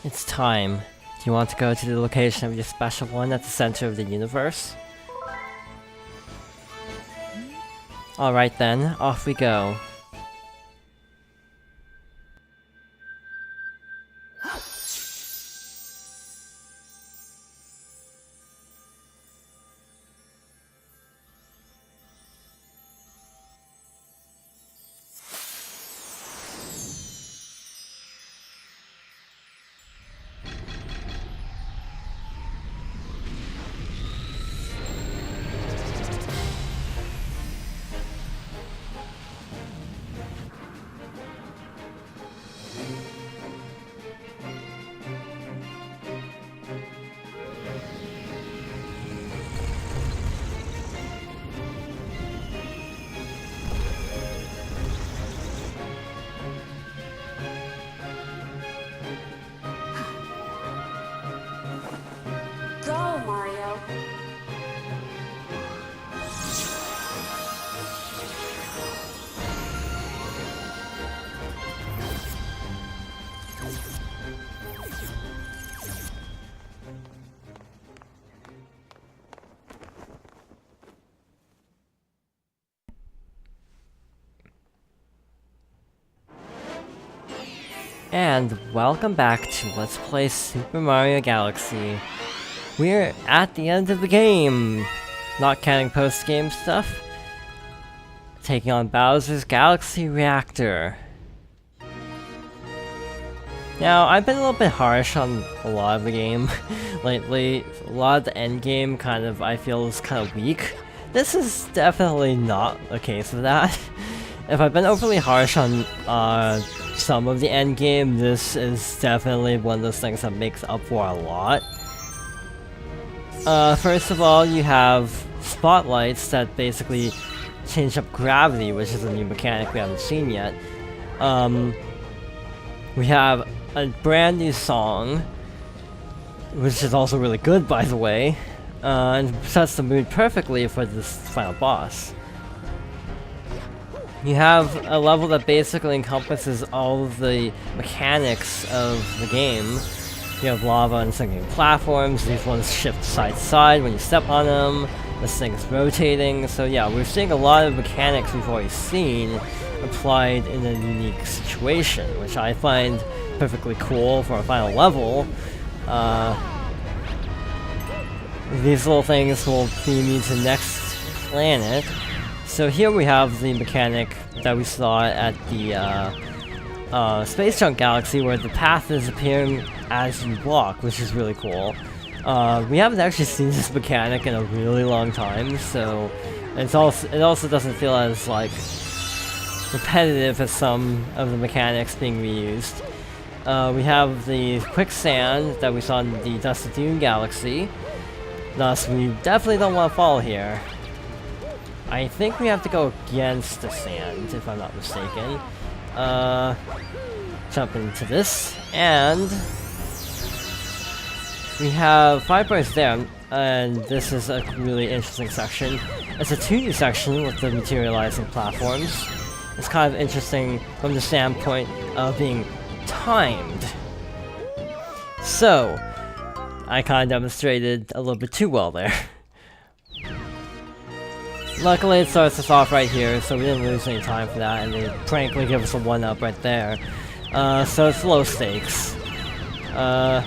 It's time. Do you want to go to the location of your special one at the center of the universe? Alright then, off we go. Go, Mario. And welcome back to Let's Play Super Mario Galaxy. We're at the end of the game, not counting post-game stuff. Taking on Bowser's Galaxy Reactor. Now, I've been a little bit harsh on a lot of the game lately. A lot of the end game kind of, I feel, is kind of weak. This is definitely not a case of that. If I've been overly harsh on some of the end game, this is definitely one of those things that makes up for a lot. First of all, you have spotlights that basically change up gravity, which is a new mechanic we haven't seen yet. We have a brand new song, which is also really good, by the way, and sets the mood perfectly for this final boss. You have a level that basically encompasses all of the mechanics of the game. You have lava and sinking platforms, these ones shift side to side when you step on them, this thing is rotating, so yeah, we're seeing a lot of mechanics we've already seen applied in a unique situation, which I find perfectly cool for a final level. These little things will beam you to the next planet. So here we have the mechanic that we saw at the Space Junk Galaxy, where the path is appearing as you walk, which is really cool. We haven't actually seen this mechanic in a really long time, so it also doesn't feel as like repetitive as some of the mechanics being reused. We have the quicksand that we saw in the Dusty Dune Galaxy, thus we definitely don't want to fall here. I think we have to go against the sand, if I'm not mistaken. Jump into this, and we have 5 bars there, and this is a really interesting section. It's a 2D section with the materializing platforms. It's kind of interesting from the standpoint of being timed. So, I kind of demonstrated a little bit too well there. Luckily it starts us off right here, so we didn't lose any time for that, and they frankly give us a 1-up right there. So it's low stakes. There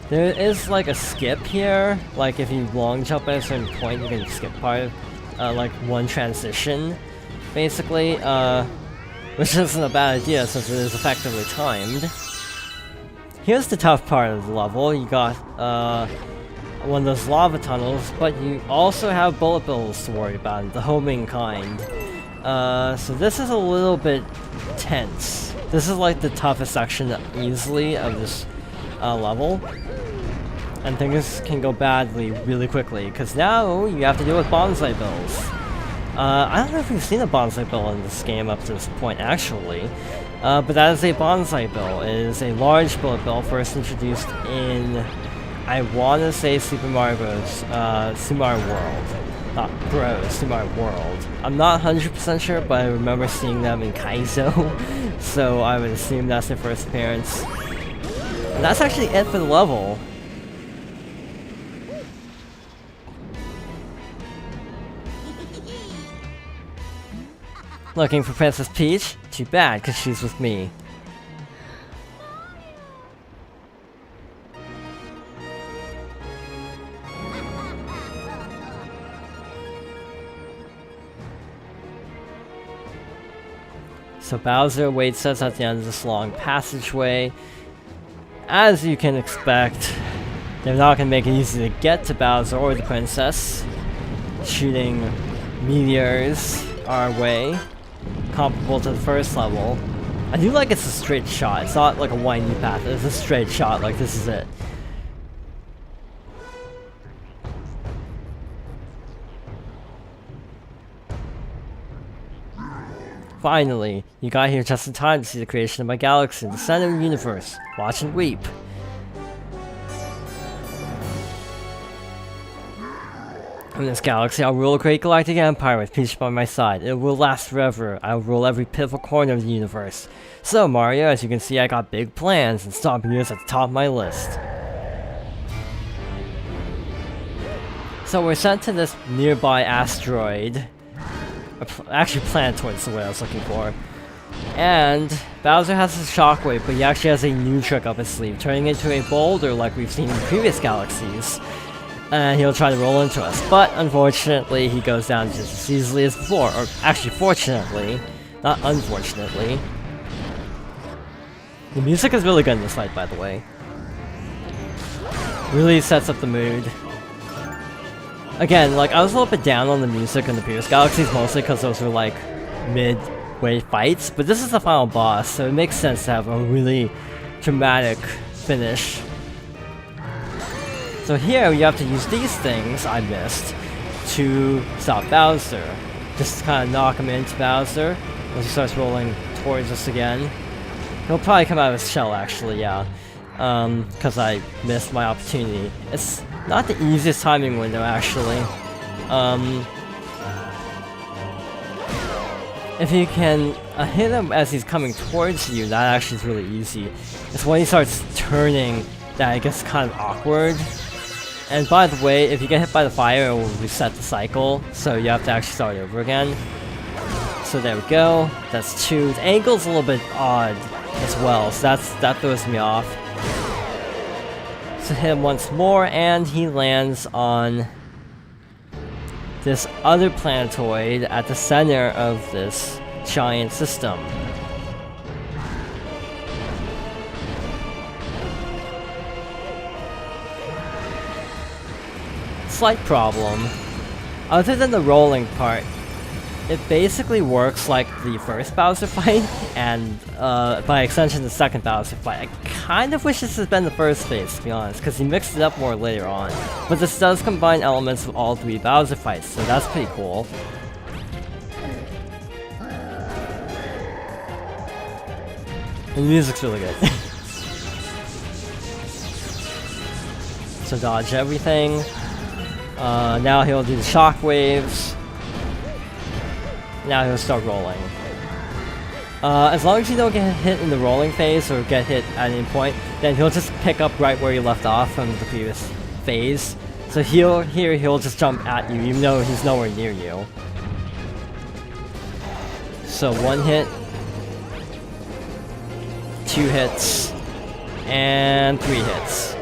is like a skip here, like if you long jump at a certain point you can skip part of like one transition, basically, which isn't a bad idea since it is effectively timed. Here's the tough part of the level. You got one of those lava tunnels, but you also have bullet bills to worry about, the homing kind. So this is a little bit tense. This is like the toughest section easily of this level. And things can go badly really quickly, because now you have to deal with bonsai bills. I don't know if we've seen a bonsai bill in this game up to this point, actually. But that is a bonsai bill. It is a large bullet bill first introduced in, I want to say, Super Mario Bros. Super Mario World. Not Bros, Super Mario World. I'm not 100% sure, but I remember seeing them in Kaizo, so I would assume that's their first appearance. And that's actually it for the level. Looking for Princess Peach? Too bad, cause she's with me. So Bowser awaits us at the end of this long passageway. As you can expect, they're not going to make it easy to get to Bowser or the princess, shooting meteors our way, comparable to the first level. I do like it's a straight shot. It's not like a windy path. It's a straight shot, like this is it. Finally, you got here just in time to see the creation of my galaxy, the center of the universe. Watch and weep. In this galaxy, I'll rule a great galactic empire with Peach by my side. It will last forever. I'll rule every pivotal corner of the universe. So, Mario, as you can see, I got big plans, and stopping you is at the top of my list. So we're sent to this nearby asteroid. Actually, planetoid is the word I was looking for. And Bowser has a shockwave, but he actually has a new trick up his sleeve, turning it into a boulder like we've seen in previous galaxies. And he'll try to roll into us, but unfortunately he goes down just as easily as before, or actually fortunately, not unfortunately. The music is really good in this fight, by the way. Really sets up the mood. Again, like, I was a little bit down on the music in the previous galaxies, mostly because those were like mid-way fights, but this is the final boss, so it makes sense to have a really dramatic finish. So here you have to use these things I missed to stop Bowser. Just kind of knock him into Bowser as he starts rolling towards us again. He'll probably come out of his shell, actually, yeah. Because I missed my opportunity. It's not the easiest timing window, actually. If you can hit him as he's coming towards you, that actually is really easy. It's when he starts turning that it gets kind of awkward. And by the way, if you get hit by the fire, it will reset the cycle, so you have to actually start over again. So there we go. That's 2. The angle's a little bit odd as well, so that throws me off. So hit him once more, and he lands on this other planetoid at the center of this giant system. Slight problem. Other than the rolling part, it basically works like the first Bowser fight, and by extension the second Bowser fight. I kind of wish this had been the first phase, to be honest, because he mixed it up more later on. But this does combine elements of all 3 Bowser fights, so that's pretty cool. And the music's really good. So dodge everything. Now he'll do the shockwaves. Now he'll start rolling. As long as you don't get hit in the rolling phase or get hit at any point, then he'll just pick up right where you left off from the previous phase. So he'll just jump at you even though he's nowhere near you. So 1 hit, 2 hits, and 3 hits.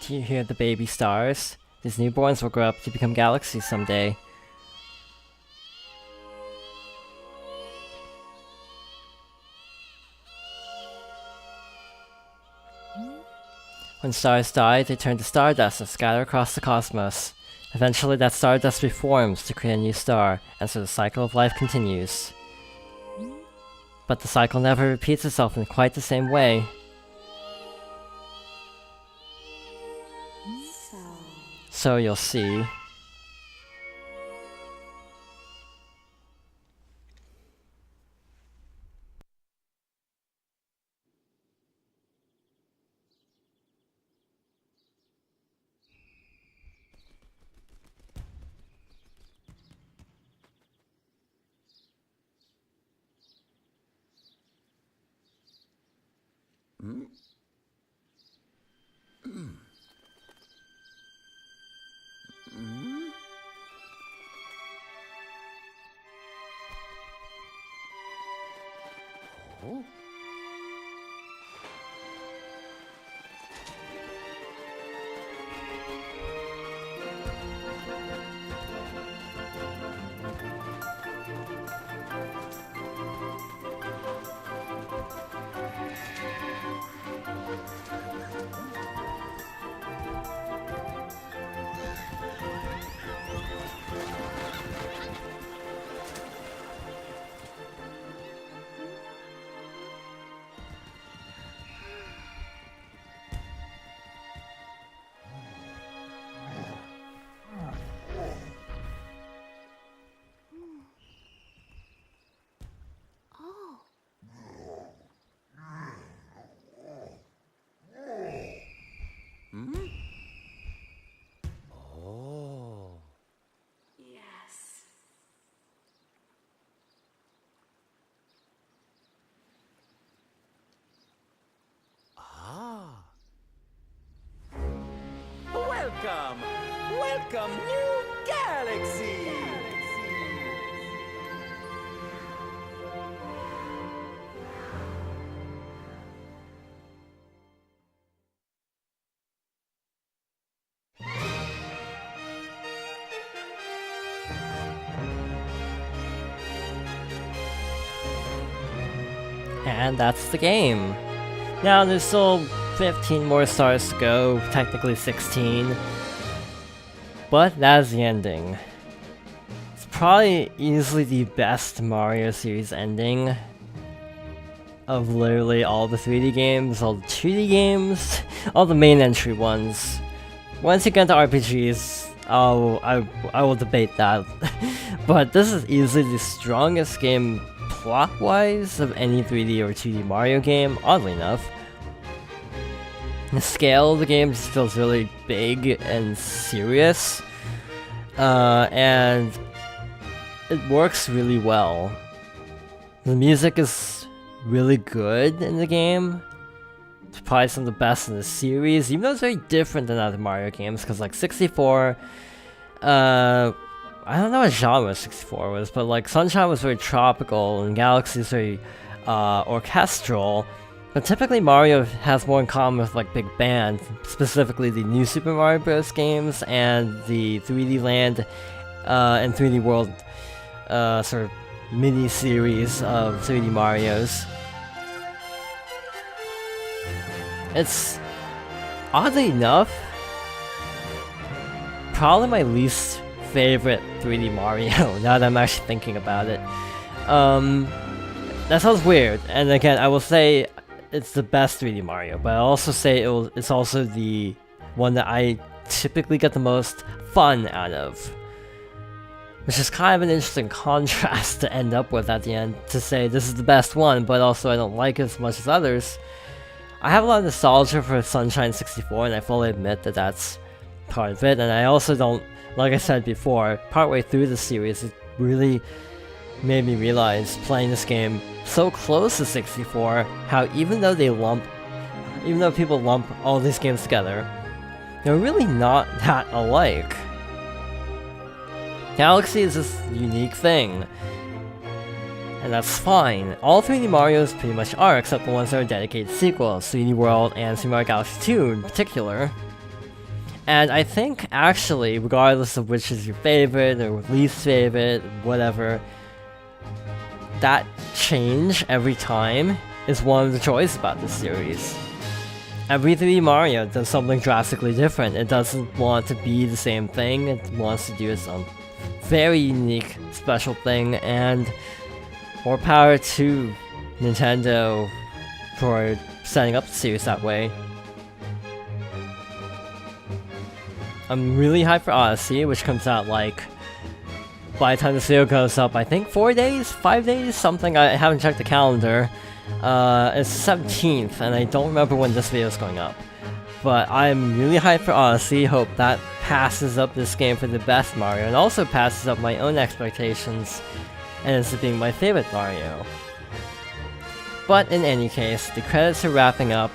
Do you hear the baby stars? These newborns will grow up to become galaxies someday. When stars die, they turn to stardust and scatter across the cosmos. Eventually, that stardust reforms to create a new star, and so the cycle of life continues. But the cycle never repeats itself in quite the same way. So you'll see. Yes. Welcome! Welcome, new galaxy! And that's the game. Now there's still 15 more stars to go, technically 16. But that is the ending. It's probably easily the best Mario series ending of literally all the 3D games, all the 2D games, all the main entry ones. Once you get into RPGs, I will debate that. But this is easily the strongest game plot-wise of any 3D or 2D Mario game, oddly enough. The scale of the game just feels really big and serious, and it works really well. The music is really good in the game. It's probably some of the best in the series, even though it's very different than other Mario games, because like 64, I don't know what genre 64 was, but like Sunshine was very tropical and Galaxy is very orchestral. But typically Mario has more in common with like Big Band, specifically the new Super Mario Bros. Games and the 3D Land and 3D World sort of mini-series of 3D Marios. It's, oddly enough, probably my least favorite 3D Mario, now that I'm actually thinking about it. That sounds weird, and again, I will say it's the best 3D Mario, but I'll also say it's also the one that I typically get the most fun out of. Which is kind of an interesting contrast to end up with at the end, to say this is the best one, but also I don't like it as much as others. I have a lot of nostalgia for Sunshine 64, and I fully admit that that's part of it, and I also don't, like I said before, partway through the series, it really made me realize, playing this game so close to 64, how even though people lump all these games together, they're really not that alike. Galaxy is this unique thing, and that's fine. All 3D Marios pretty much are, except the ones that are dedicated sequels, 3D World and Super Mario Galaxy 2 in particular. And I think, actually, regardless of which is your favorite or least favorite, whatever, that change every time is one of the joys about this series. Every 3D Mario does something drastically different. It doesn't want to be the same thing, it wants to do its own very unique, special thing, and more power to Nintendo for setting up the series that way. I'm really hyped for Odyssey, which comes out like, by the time this video goes up, I think 4 days? 5 days? Something, I haven't checked the calendar. It's 17th, and I don't remember when this video is going up. But I'm really hyped for Odyssey, hope that passes up this game for the best Mario, and also passes up my own expectations, and ends up being my favorite Mario. But in any case, the credits are wrapping up,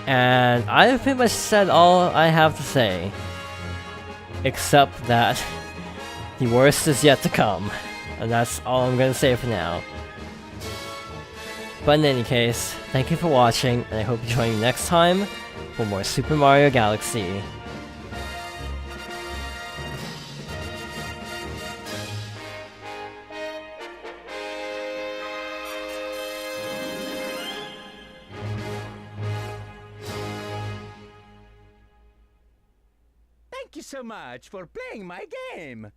and I've pretty much said all I have to say. Except that the worst is yet to come, and that's all I'm gonna say for now. But in any case, thank you for watching, and I hope you join me next time for more Super Mario Galaxy. Thank you so much for playing my game.